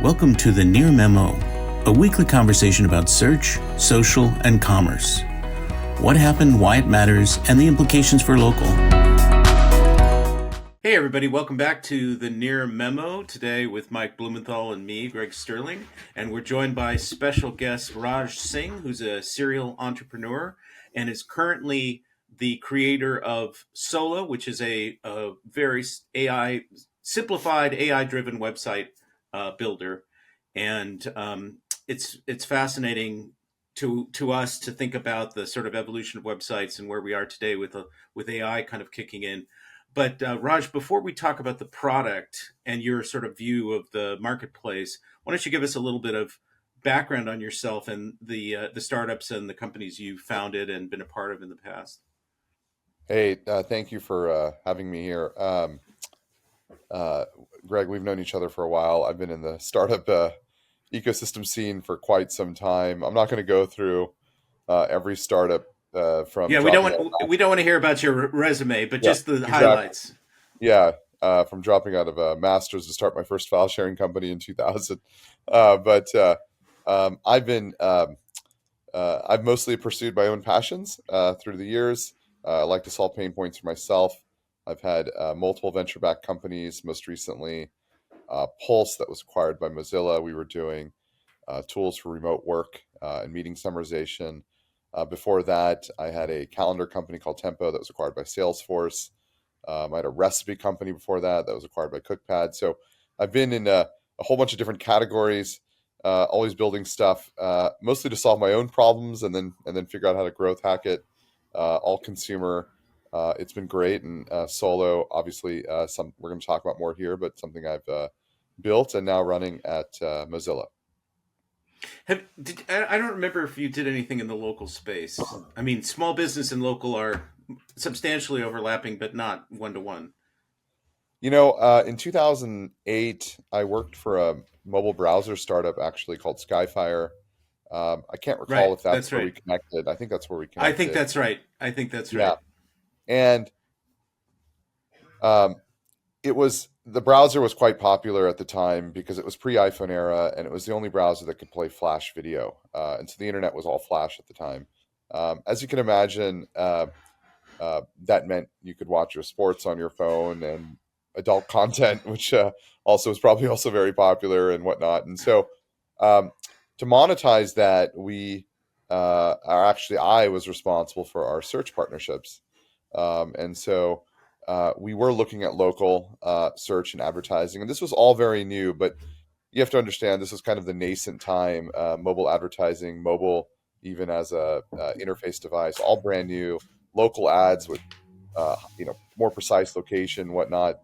Welcome to the Near Memo, a weekly conversation about search, social, and commerce. What happened, why it matters, and the implications for local. Hey everybody, welcome back to the Near Memo, today with Mike Blumenthal and me, Greg Sterling, and we're joined by special guest Raj Singh, who's a serial entrepreneur and is currently the creator of Solo, which is a very simplified AI-driven website builder, and it's fascinating to us to think about the sort of evolution of websites and where we are today with AI kind of kicking in. But Raj, before we talk about the product and your sort of view of the marketplace, why don't you give us a little bit of background on yourself and the startups and the companies you founded and been a part of in the past? Hey, thank you for having me here. Greg, we've known each other for a while. I've been in the startup ecosystem scene for quite some time. I'm not going to go through every startup from Yeah, dropping out we don't want to hear about your resume, but yeah, just the exactly. highlights. Yeah, from dropping out of a master's to start my first file sharing company in 2000. But I've mostly pursued my own passions through the years. I like to solve pain points for myself. I've had multiple venture-backed companies. Most recently, Pulse, that was acquired by Mozilla. We were doing tools for remote work and meeting summarization. Before that, I had a calendar company called Tempo that was acquired by Salesforce. I had a recipe company before that was acquired by CookPad. So I've been in a whole bunch of different categories, always building stuff, mostly to solve my own problems and then figure out how to growth hack it. All consumer. It's been great, and Solo, obviously, some we're going to talk about more here, but something I've built and now running at Mozilla. I don't remember if you did anything in the local space. I mean, small business and local are substantially overlapping, but not one to one. In 2008, I worked for a mobile browser startup actually called Skyfire. I can't Right, recall if that's that's where we right. connected. I think that's where we I think connected. that's right. I think that's Yeah. right. And um, the browser was quite popular at the time because it was pre-iPhone era and it was the only browser that could play Flash video. And so the internet was all Flash at the time. As you can imagine, that meant you could watch your sports on your phone and adult content, which also is probably also very popular and whatnot. And so, um, to monetize that, we are actually I was responsible for our search partnerships, and so we were looking at local search and advertising, and this was all very new. But you have to understand this was kind of the nascent time, mobile advertising, mobile even as a interface device, all brand new. Local ads with more precise location, whatnot.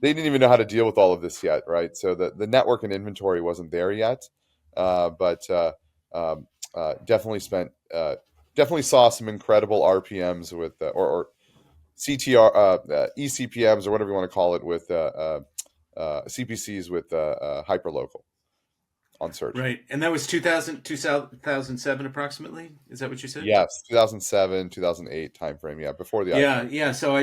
They didn't even know how to deal with all of this yet, right? So the network and inventory wasn't there yet, but um, definitely saw some incredible RPMs with or CTR eCPMs or whatever you want to call it with CPCs with hyperlocal on search. Right. And that was 2007 approximately. Is that what you said? Yes, 2007, 2008 timeframe. Yeah, before the Yeah, iPhone. yeah. So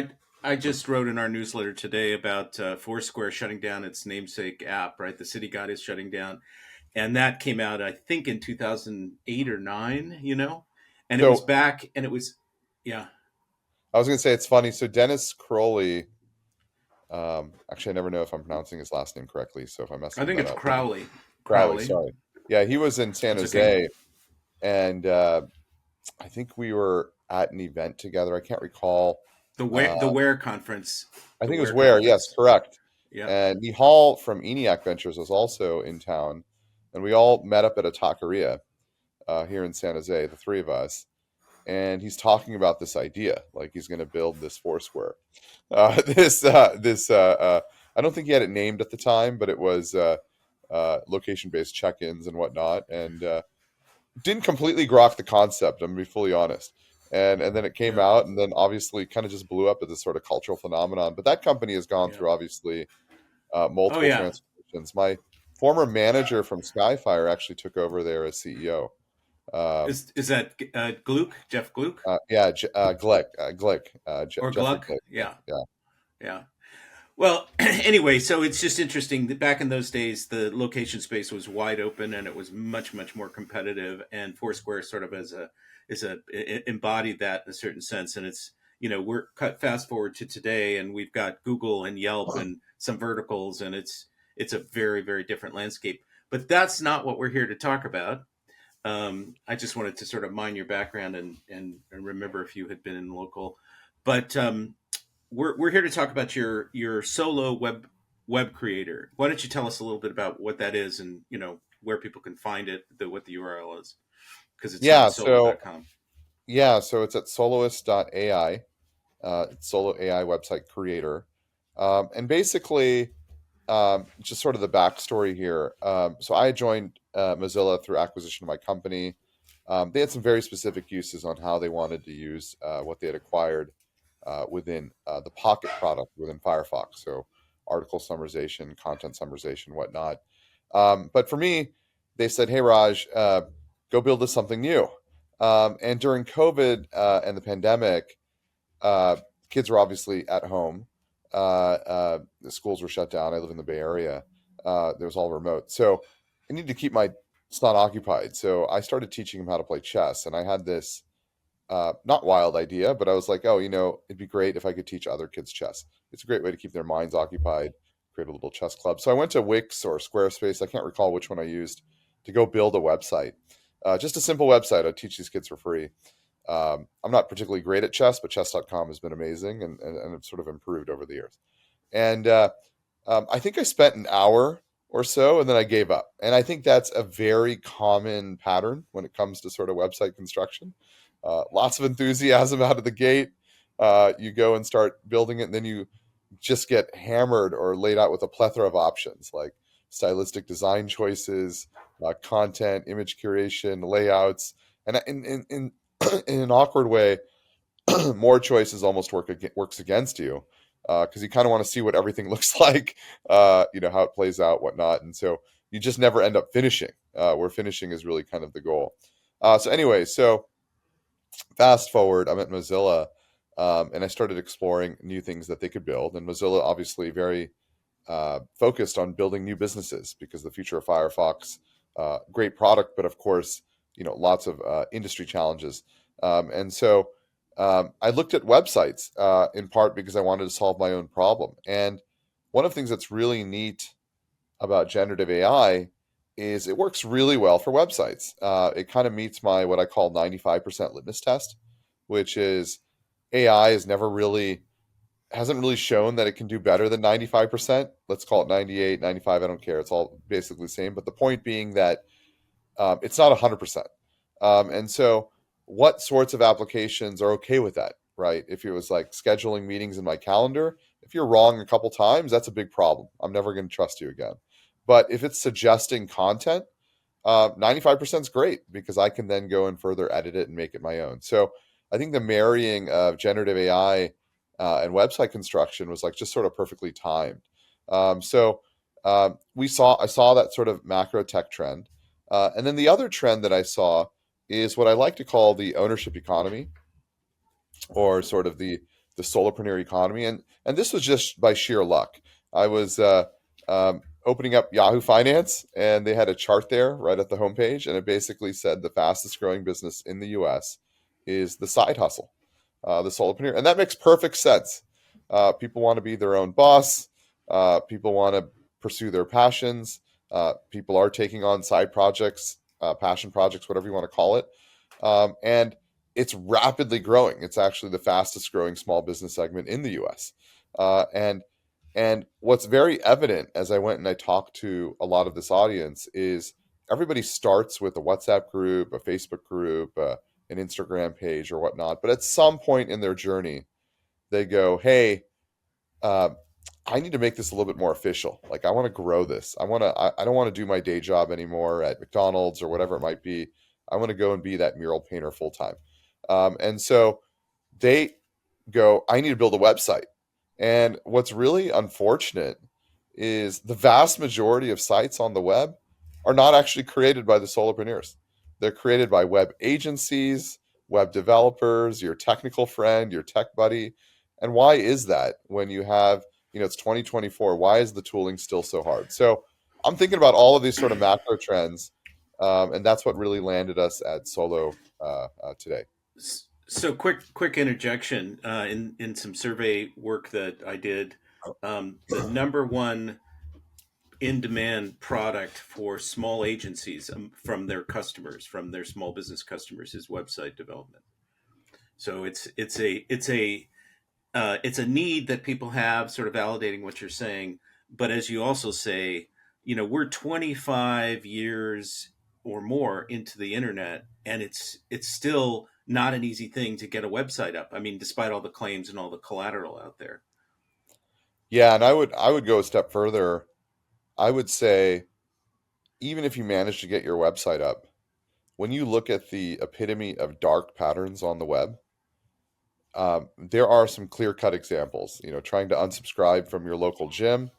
I just wrote in our newsletter today about Foursquare shutting down its namesake app, right? The city guide is shutting down. And that came out, I think, in 2008 or 9, and it was So back and it was, yeah, I was going to say it's funny. So Dennis Crowley. Actually, I never know if I'm pronouncing his last name correctly. So if I'm I messing think that it's up, Crowley. Crowley. Crowley. Sorry. Yeah, he was in San That's okay. Jose, and I think we were at an event together. I can't recall. The Uh, Ware conference. I The think it was Ware where. Yes, conference. correct. Yeah. And Nihal from ENIAC Ventures was also in town, and we all met up at a taqueria here in San Jose, the three of us. And he's talking about this idea, like he's going to build this Foursquare. This I don't think he had it named at the time, but it was location-based check-ins and whatnot, and didn't completely grok the concept. I'm gonna be fully honest. And then it came Yeah. out, and then obviously kind of just blew up as a sort of cultural phenomenon. But that company has gone Yeah. through obviously Oh, multiple yeah. transformations. My former manager from Skyfire actually took over there as CEO. Um, Is that Gluck? Jeff Gluck? yeah, Glick, Or Jeffrey Gluck? Glick. Yeah, Yeah. yeah. Yeah. Well, anyway, so it's just interesting that back in those days, the location space was wide open and it was much, much more competitive. And Foursquare sort of embodied that in a certain sense. And it's, we're cut fast forward to today, and we've got Google and Yelp and some verticals, and it's a very, very different landscape. But that's not what we're here to talk about. I just wanted to sort of mine your background and remember if you had been in local. But we're here to talk about your solo web creator. Why don't you tell us a little bit about what that is, and where people can find it, what the URL is, because it's Yeah, not so solo.com. it's at Soloist.ai. It's Solo AI website creator. And basically, just sort of the backstory here. So I joined Mozilla through acquisition of my company. They had some very specific uses on how they wanted to use what they had acquired within the Pocket product within Firefox. So article summarization, content summarization, whatnot. But for me, they said, "Hey, Raj, go build us something new." And during COVID and the pandemic, uh, kids were obviously at home. The schools were shut down. I live in the Bay Area. It was all remote. So I needed to keep my son occupied. So I started teaching him how to play chess. And I had this not wild idea, but I was like, oh, it'd be great if I could teach other kids chess. It's a great way to keep their minds occupied, create a little chess club. So I went to Wix or Squarespace. I can't recall which one I used to go build a website. Just a simple website. I teach these kids for free. I'm not particularly great at chess, but chess.com has been amazing and it's sort of improved over the years. And I think I spent an hour or so and then I gave up. And I think that's a very common pattern when it comes to sort of website construction. Lots of enthusiasm out of the gate. You go and start building it, and then you just get hammered or laid out with a plethora of options like stylistic design choices, content, image curation, layouts. And in an awkward way, more choices almost works against you because you kind of want to see what everything looks like, how it plays out, whatnot, and so you just never end up finishing. Where finishing is really kind of the goal. So anyway, so fast forward, I'm at Mozilla, and I started exploring new things that they could build. And Mozilla, obviously, very focused on building new businesses because the future of Firefox, great product, but of course, lots of industry challenges. And so I looked at websites in part because I wanted to solve my own problem. And one of the things that's really neat about generative AI is it works really well for websites. It kind of meets my what I call 95% litmus test, which is AI has never really hasn't really shown that it can do better than 95%. Let's call it 98, 95. I don't care. It's all basically the same. But the point being that it's not 100%. And so, what sorts of applications are okay with that, right? If it was like scheduling meetings in my calendar, if you're wrong a couple times, that's a big problem. I'm never going to trust you again. But if it's suggesting content, 95% is great because I can then go and further edit it and make it my own. So I think the marrying of generative AI and website construction was like just sort of perfectly timed. So I saw that sort of macro tech trend. And then the other trend that I saw is what I like to call the ownership economy or sort of the solopreneur economy, and this was just by sheer luck. I was opening up Yahoo Finance, and they had a chart there right at the homepage, and it basically said the fastest growing business in the U.S. is the side hustle, the solopreneur, and that makes perfect sense. People want to be their own boss. People want to pursue their passions. People are taking on side projects, passion projects, whatever you want to call it, and it's rapidly growing. It's actually the fastest growing small business segment in the U.S. And what's very evident as I went and I talked to a lot of this audience is everybody starts with a WhatsApp group, a Facebook group, an Instagram page, or whatnot. But at some point in their journey, they go, "Hey, uh, I need to make this a little bit more official. Like, I want to grow this. I don't want to do my day job anymore at McDonald's or whatever it might be. I want to go and be that mural painter full time." And so they go, I need to build a website. And what's really unfortunate is the vast majority of sites on the web are not actually created by the solopreneurs. They're created by web agencies, web developers, your technical friend, your tech buddy. And why is that when you have it's 2024. Why is the tooling still so hard? So I'm thinking about all of these sort of macro trends, and that's what really landed us at Solo today. So quick interjection in some survey work that I did. The number one in demand product for small agencies from their customers, from their small business customers, is website development. So it's a need that people have, sort of validating what you're saying. But as you also say, we're 25 years or more into the internet, and it's still not an easy thing to get a website up. I mean, despite all the claims and all the collateral out there. Yeah, and I would go a step further. I would say even if you manage to get your website up, when you look at the epitome of dark patterns on the web, there are some clear-cut examples. Trying to unsubscribe from your local gym,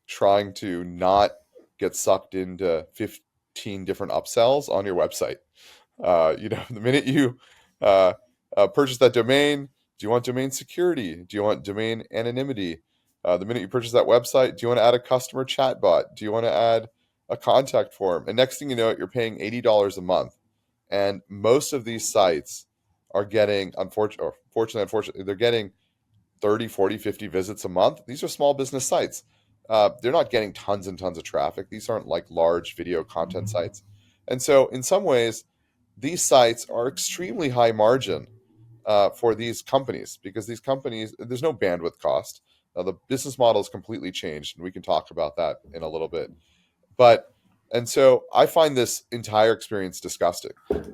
trying to not get sucked into 15 different upsells on your website. The minute you purchase that domain, do you want domain security? Do you want domain anonymity? The minute you purchase that website, do you want to add a customer chatbot? Do you want to add a contact form? And next thing you know, you're paying $80 a month. And most of these sites are getting, unfortunately, they're getting 30, 40, 50 visits a month. These are small business sites. They're not getting tons and tons of traffic. These aren't like large video content sites. And so in some ways, these sites are extremely high margin for these companies, because these companies, there's no bandwidth cost. The business model is completely changed, and we can talk about that in a little bit. And so I find this entire experience disgusting.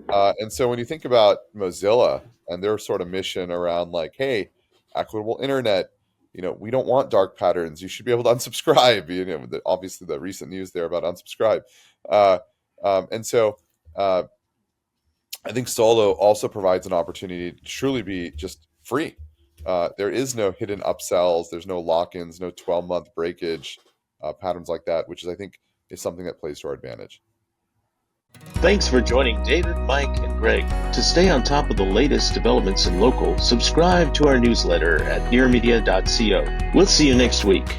And so when you think about Mozilla and their sort of mission around like, hey, equitable internet, we don't want dark patterns. You should be able to unsubscribe. Obviously the recent news there about unsubscribe. And so I think Solo also provides an opportunity to truly be just free. There is no hidden upsells. There's no lock-ins, no 12-month breakage, patterns like that, which is, I think, is something that plays to our advantage. Thanks for joining David, Mike, and Greg. To stay on top of the latest developments in local, subscribe to our newsletter at nearmedia.co. We'll see you next week.